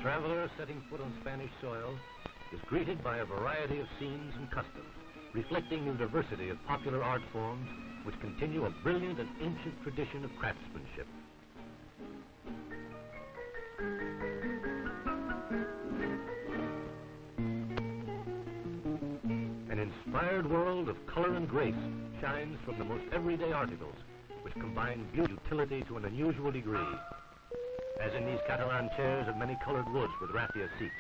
traveler setting foot on Spanish soil is greeted by a variety of scenes and customs, reflecting the diversity of popular art forms which continue a brilliant and ancient tradition of craftsmanship. An inspired world of color and grace shines from the most everyday articles, which combine beauty and utility to an unusual degree, as in these Catalan chairs of many colored woods with raffia seats.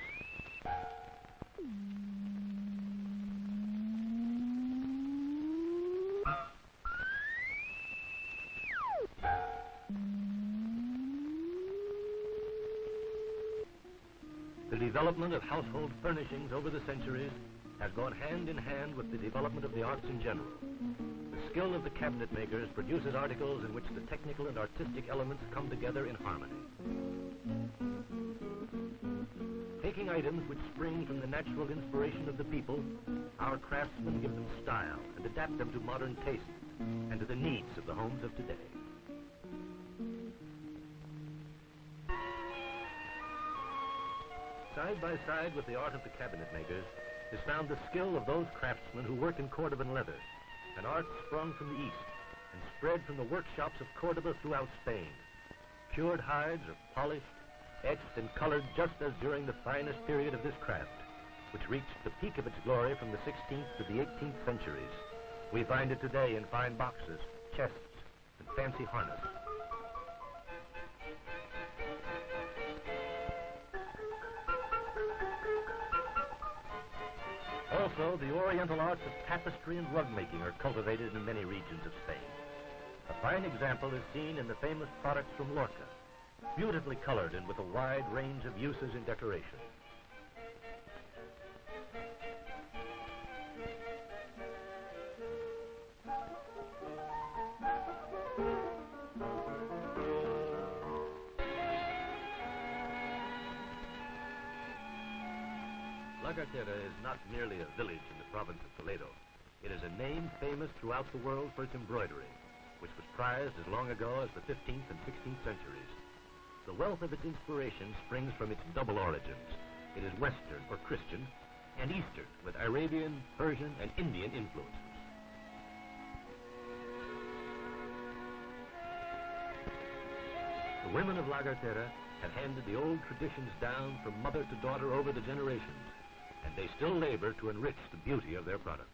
The development of household furnishings over the centuries has gone hand in hand with the development of the arts in general. The skill of the cabinet makers produces articles in which the technical and artistic elements come together in harmony. Taking items which spring from the natural inspiration of the people, our craftsmen give them style and adapt them to modern tastes and to the needs of the homes of today. Side by side with the art of the cabinet makers is found the skill of those craftsmen who work in Cordovan leather, an art sprung from the East and spread from the workshops of Cordoba throughout Spain. Cured hides are polished, etched, and colored just as during the finest period of this craft, which reached the peak of its glory from the 16th to the 18th centuries. We find it today in fine boxes, chests, and fancy harness. Also, the oriental arts of tapestry and rug making are cultivated in many regions of Spain. A fine example is seen in the famous products from Lorca, beautifully colored and with a wide range of uses in decoration. La Cartera is not merely a village in the province of Toledo. It is a name famous throughout the world for its embroidery, which was prized as long ago as the 15th and 16th centuries. The wealth of its inspiration springs from its double origins. It is Western or Christian, and Eastern with Arabian, Persian, and Indian influences. The women of La Cartera have handed the old traditions down from mother to daughter over the generations, and they still labor to enrich the beauty of their products.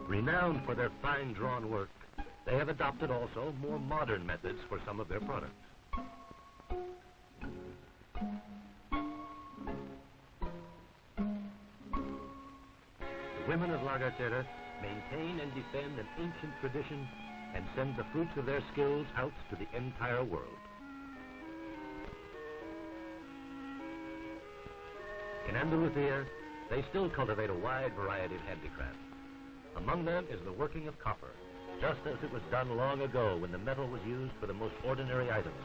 Renowned for their fine drawn work, they have adopted also more modern methods for some of their products. The women of La Cartera maintain and defend an ancient tradition and send the fruits of their skills out to the entire world. In Andalusia, they still cultivate a wide variety of handicrafts. Among them is the working of copper, just as it was done long ago when the metal was used for the most ordinary items: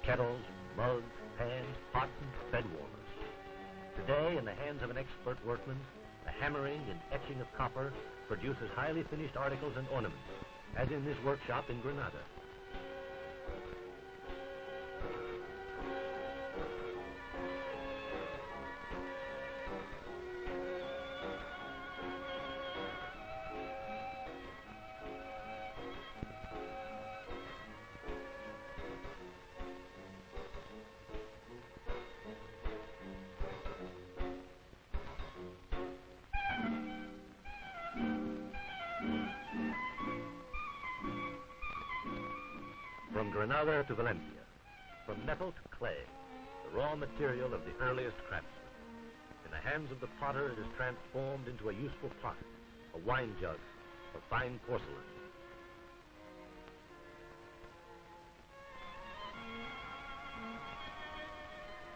kettles, mugs, pans, pots, and bed warmers. Today, in the hands of an expert workman, the hammering and etching of copper produces highly finished articles and ornaments, as in this workshop in Granada. From Granada to Valencia, from metal to clay, the raw material of the earliest craftsmen. In the hands of the potter, it is transformed into a useful pot, a wine jug, or fine porcelain.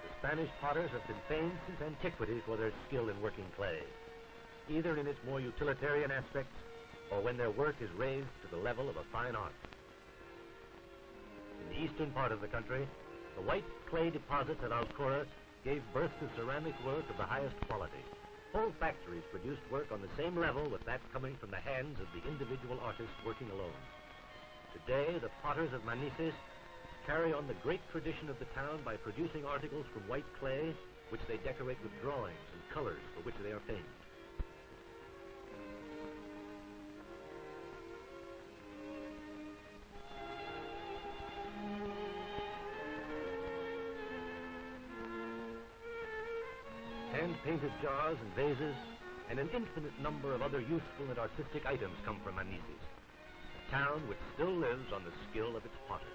The Spanish potters have been famed since antiquity for their skill in working clay, either in its more utilitarian aspects or when their work is raised to the level of a fine art. In the eastern part of the country, the white clay deposits at Alcora gave birth to ceramic work of the highest quality, Whole factories produced work on the same level with that coming from the hands of the individual artist working alone. Today, the potters of Manises carry on the great tradition of the town by producing articles from white clay, which they decorate with drawings and colors for which they are famed. Hand-painted jars and vases, and an infinite number of other useful and artistic items come from Manises, a town which still lives on the skill of its potters.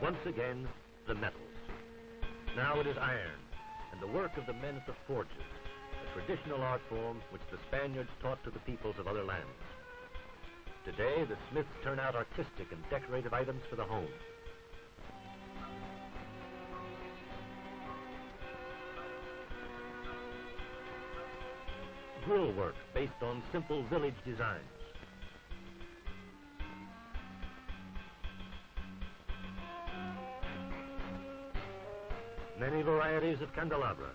Once again, the metals. Now it is iron, and the work of the men at the forges, a traditional art form which the Spaniards taught to the peoples of other lands. Today, the smiths turn out artistic and decorative items for the home. Grill work based on simple village designs. Many varieties of candelabra.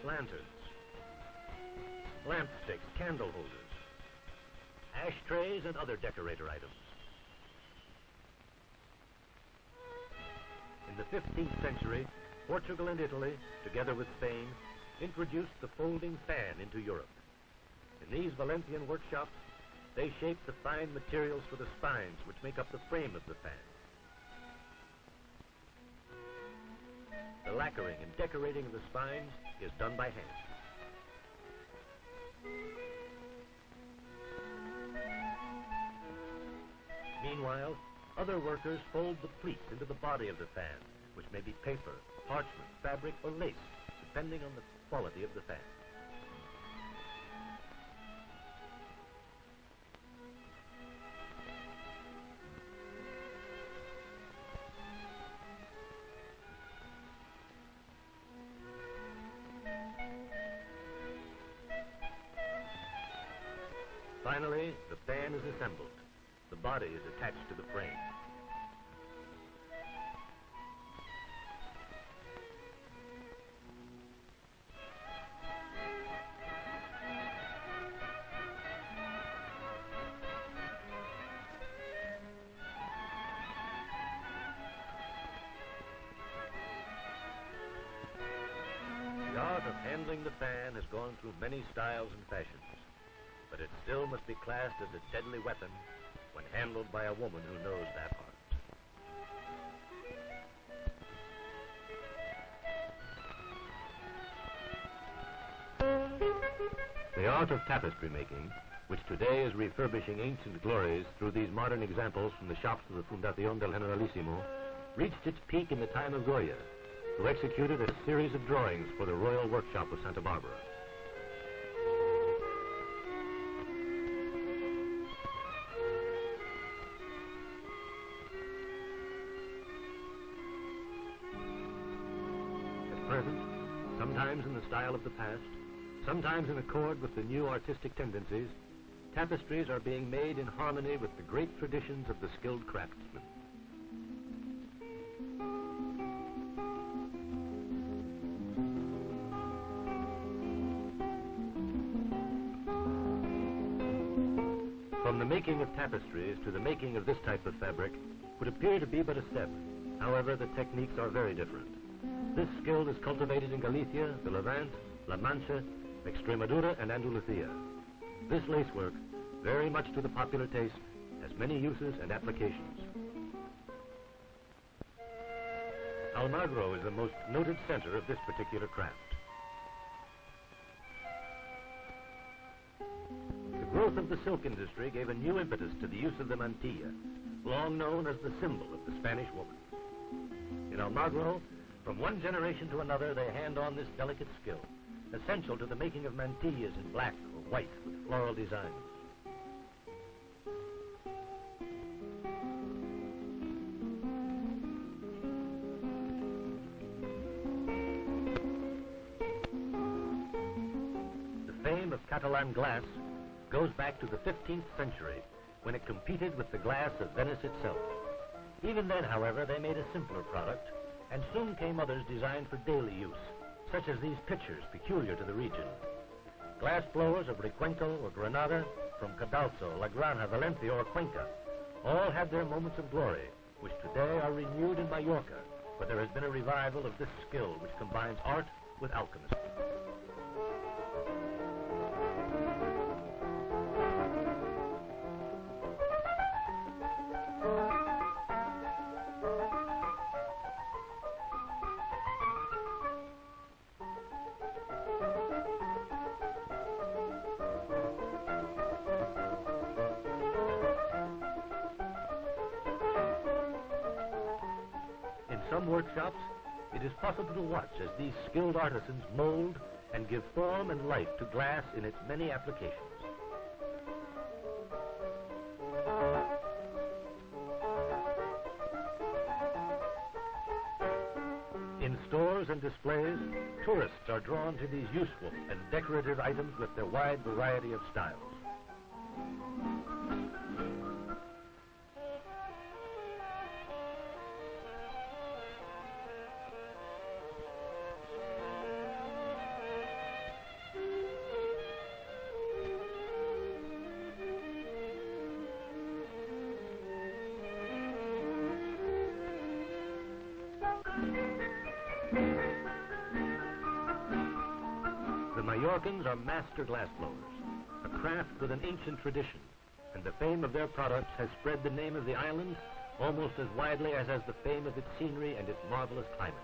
Lanterns. Lamp sticks, candle holders. Ashtrays and other decorator items. In the 15th century, Portugal and Italy, together with Spain, introduced the folding fan into Europe. In these Valencian workshops, they shape the fine materials for the spines which make up the frame of the fan. The lacquering and decorating of the spines is done by hand. Meanwhile, other workers fold the pleats into the body of the fan, which may be paper, parchment, fabric, or lace, depending on the quality of the fan. Finally, the fan is assembled. The body is attached to the frame. The art of handling the fan has gone through many styles and fashions, but it still must be classed as a deadly weapon when handled by a woman who knows that art. The art of tapestry making, which today is refurbishing ancient glories through these modern examples from the shops of the Fundación del Generalissimo, reached its peak in the time of Goya, who executed a series of drawings for the Royal Workshop of Santa Barbara. Sometimes in the style of the past, sometimes in accord with the new artistic tendencies, tapestries are being made in harmony with the great traditions of the skilled craftsmen. From the making of tapestries to the making of this type of fabric would appear to be but a step. However, the techniques are very different. This skill is cultivated in Galicia, the Levant, La Mancha, Extremadura, and Andalusia. This lacework, very much to the popular taste, has many uses and applications. Almagro is the most noted center of this particular craft. The growth of the silk industry gave a new impetus to the use of the mantilla, long known as the symbol of the Spanish woman. In Almagro, From one generation to another, they hand on this delicate skill, essential to the making of mantillas in black or white with floral designs. The fame of Catalan glass goes back to the 15th century, when it competed with the glass of Venice itself. Even then, however, they made a simpler product, and soon came others designed for daily use, such as these pitchers peculiar to the region. Glass blowers of Recuenco or Granada, from Cadalso, La Granja, Valencia, or Cuenca, all had their moments of glory, which today are renewed in Mallorca, where there has been a revival of this skill which combines art with alchemy. In some workshops, it is possible to watch as these skilled artisans mold and give form and life to glass in its many applications. In stores and displays, tourists are drawn to these useful and decorative items with their wide variety of styles. The Mallorcans are master glassblowers, a craft with an ancient tradition, and the fame of their products has spread the name of the island almost as widely as has the fame of its scenery and its marvelous climate.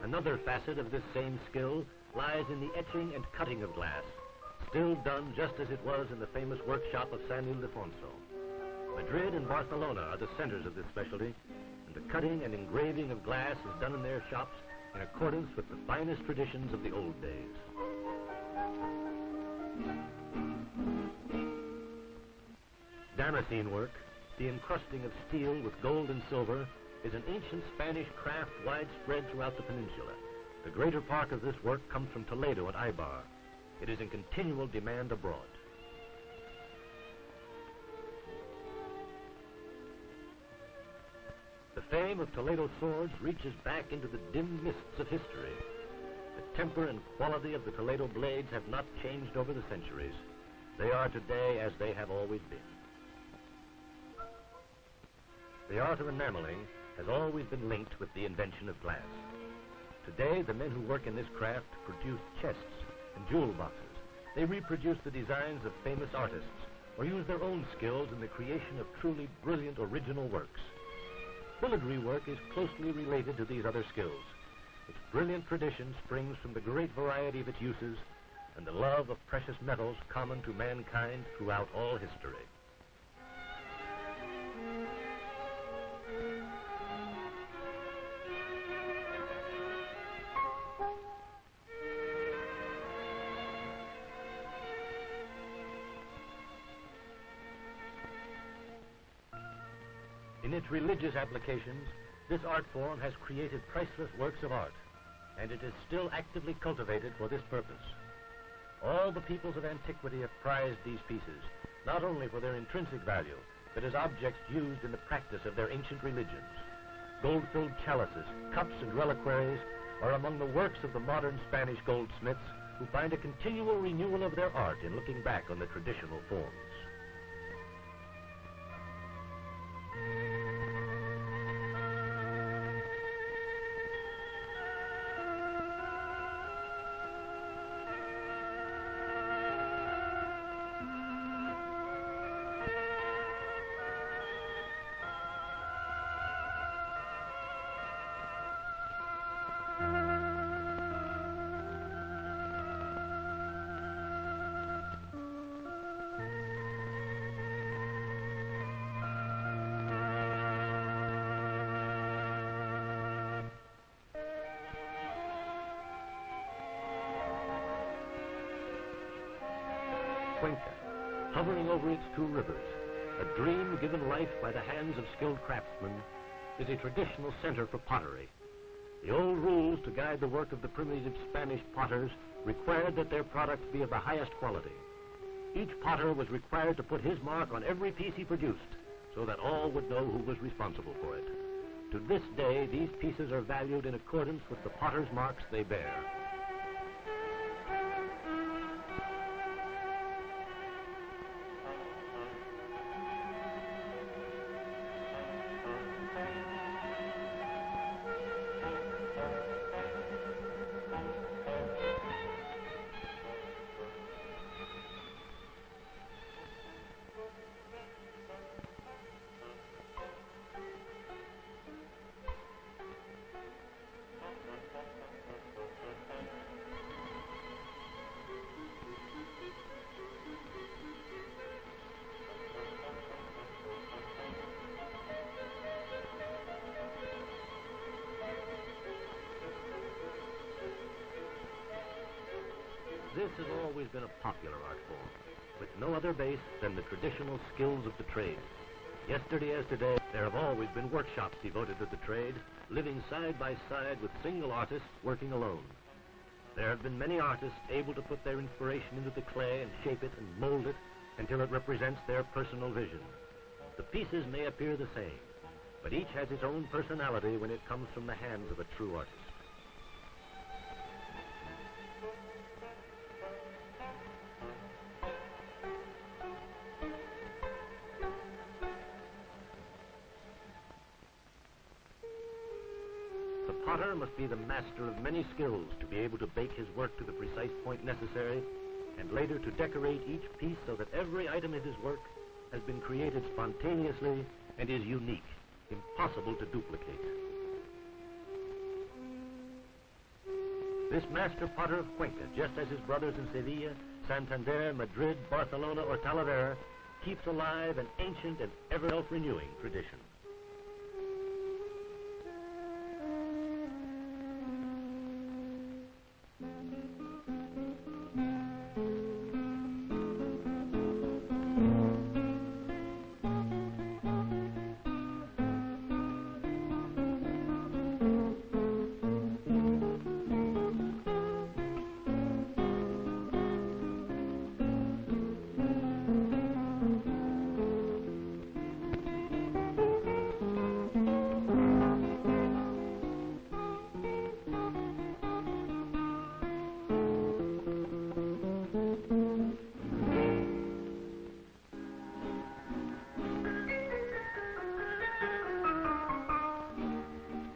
Another facet of this same skill lies in the etching and cutting of glass, still done just as it was in the famous workshop of San Ildefonso. Madrid and Barcelona are the centers of this specialty, and the cutting and engraving of glass is done in their shops in accordance with the finest traditions of the old days. Damascene work, the encrusting of steel with gold and silver, is an ancient Spanish craft widespread throughout the peninsula. The greater part of this work comes from Toledo and Ibar. It is in continual demand abroad. The fame of Toledo swords reaches back into the dim mists of history. The temper and quality of the Toledo blades have not changed over the centuries. They are today as they have always been. The art of enameling has always been linked with the invention of glass. Today, the men who work in this craft produce chests and jewel boxes. They reproduce the designs of famous artists or use their own skills in the creation of truly brilliant original works. Filigree work is closely related to these other skills. Its brilliant tradition springs from the great variety of its uses and the love of precious metals common to mankind throughout all history. In its religious applications, this art form has created priceless works of art, and it is still actively cultivated for this purpose. All the peoples of antiquity have prized these pieces, not only for their intrinsic value, but as objects used in the practice of their ancient religions. Gold-filled chalices, cups, and reliquaries are among the works of the modern Spanish goldsmiths who find a continual renewal of their art in looking back on the traditional forms. Cuenca, hovering over its two rivers, a dream given life by the hands of skilled craftsmen, is a traditional center for pottery. The old rules to guide the work of the primitive Spanish potters required that their products be of the highest quality. Each potter was required to put his mark on every piece he produced, so that all would know who was responsible for it. To this day, these pieces are valued in accordance with the potter's marks they bear. This has always been a popular art form, with no other base than the traditional skills of the trade. Yesterday as today, there have always been workshops devoted to the trade, living side by side with single artists working alone. There have been many artists able to put their inspiration into the clay and shape it and mold it until it represents their personal vision. The pieces may appear the same, but each has its own personality when it comes from the hands of a true artist. The potter must be the master of many skills to be able to bake his work to the precise point necessary, and later to decorate each piece so that every item in his work has been created spontaneously and is unique, impossible to duplicate. This master potter of Cuenca, just as his brothers in Sevilla, Santander, Madrid, Barcelona, or Talavera, keeps alive an ancient and ever self-renewing tradition.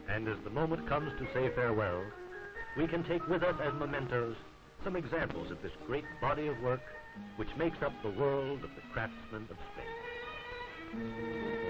And as the moment comes to say farewell, we can take with us as mementos some examples of this great body of work which makes up the world of the craftsmen of Spain.